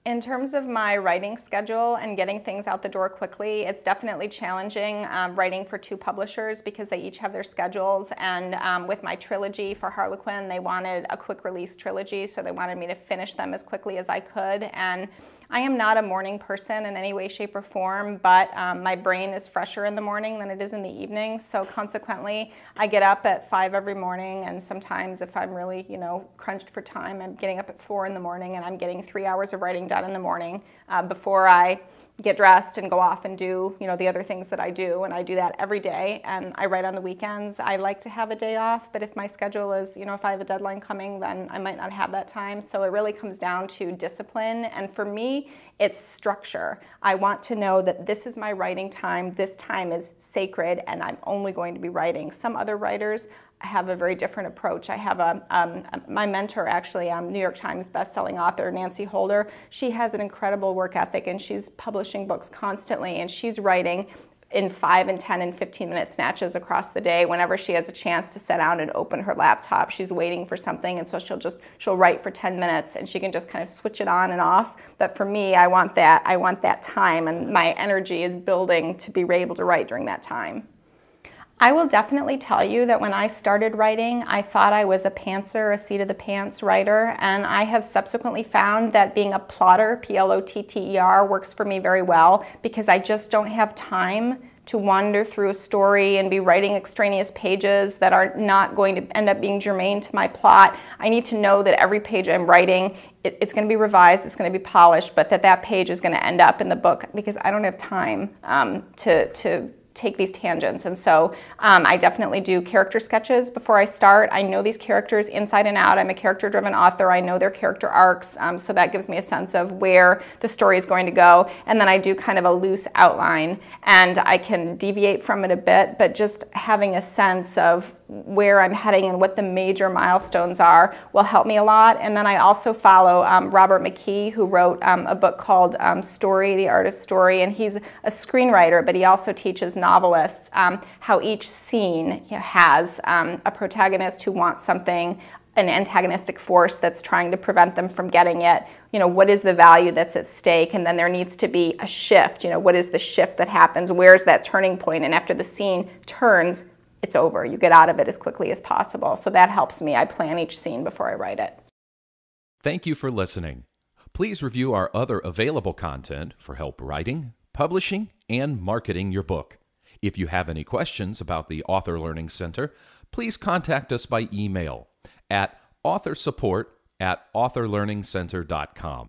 In terms of my writing schedule and getting things out the door quickly, it's definitely challenging writing for 2 publishers because they each have their schedules. And with my trilogy for Harlequin, they wanted a quick release trilogy, so they wanted me to finish them as quickly as I could. And I am not a morning person in any way, shape, or form, but my brain is fresher in the morning than it is in the evening. So consequently, I get up at 5 every morning, and sometimes if I'm really, crunched for time, I'm getting up at 4 in the morning, and I'm getting 3 hours of writing done in the morning before I get dressed and go off and do, the other things that I do. And I do that every day, and I write on the weekends. I like to have a day off, but if my schedule is, if I have a deadline coming, then I might not have that time. So it really comes down to discipline. And for me, it's structure. I want to know that this is my writing time. This time is sacred, and I'm only going to be writing. Some other writers have a very different approach. I have my mentor, actually, New York Times bestselling author Nancy Holder. She has an incredible work ethic, and she's publishing books constantly, and she's writing in 5 and 10 and 15-minute snatches across the day. Whenever she has a chance to sit down and open her laptop, she's waiting for something, and so she'll write for 10 minutes, and she can just kind of switch it on and off. But for me, I want that time, and my energy is building to be able to write during that time. I will definitely tell you that when I started writing, I thought I was a pantser, a seat-of-the-pants writer, and I have subsequently found that being a plotter, P-L-O-T-T-E-R, works for me very well because I just don't have time to wander through a story and be writing extraneous pages that are not going to end up being germane to my plot. I need to know that every page I'm writing, it's going to be revised, it's going to be polished, but that page is going to end up in the book because I don't have time to take these tangents. And so I definitely do character sketches before I start. I know these characters inside and out. I'm a character-driven author. I know their character arcs, so that gives me a sense of where the story is going to go. And then I do kind of a loose outline, and I can deviate from it a bit, but just having a sense of where I'm heading and what the major milestones are will help me a lot. And then I also follow Robert McKee, who wrote a book called Story, The Artist's Story, and he's a screenwriter, but he also teaches novelists how each scene has a protagonist who wants something, an antagonistic force that's trying to prevent them from getting it. What is the value that's at stake? And then there needs to be a shift. What is the shift that happens? Where's that turning point? And after the scene turns, it's over. You get out of it as quickly as possible. So that helps me. I plan each scene before I write it. Thank you for listening. Please review our other available content for help writing, publishing, and marketing your book. If you have any questions about the Author Learning Center, please contact us by email at authorsupport@authorlearningcenter.com.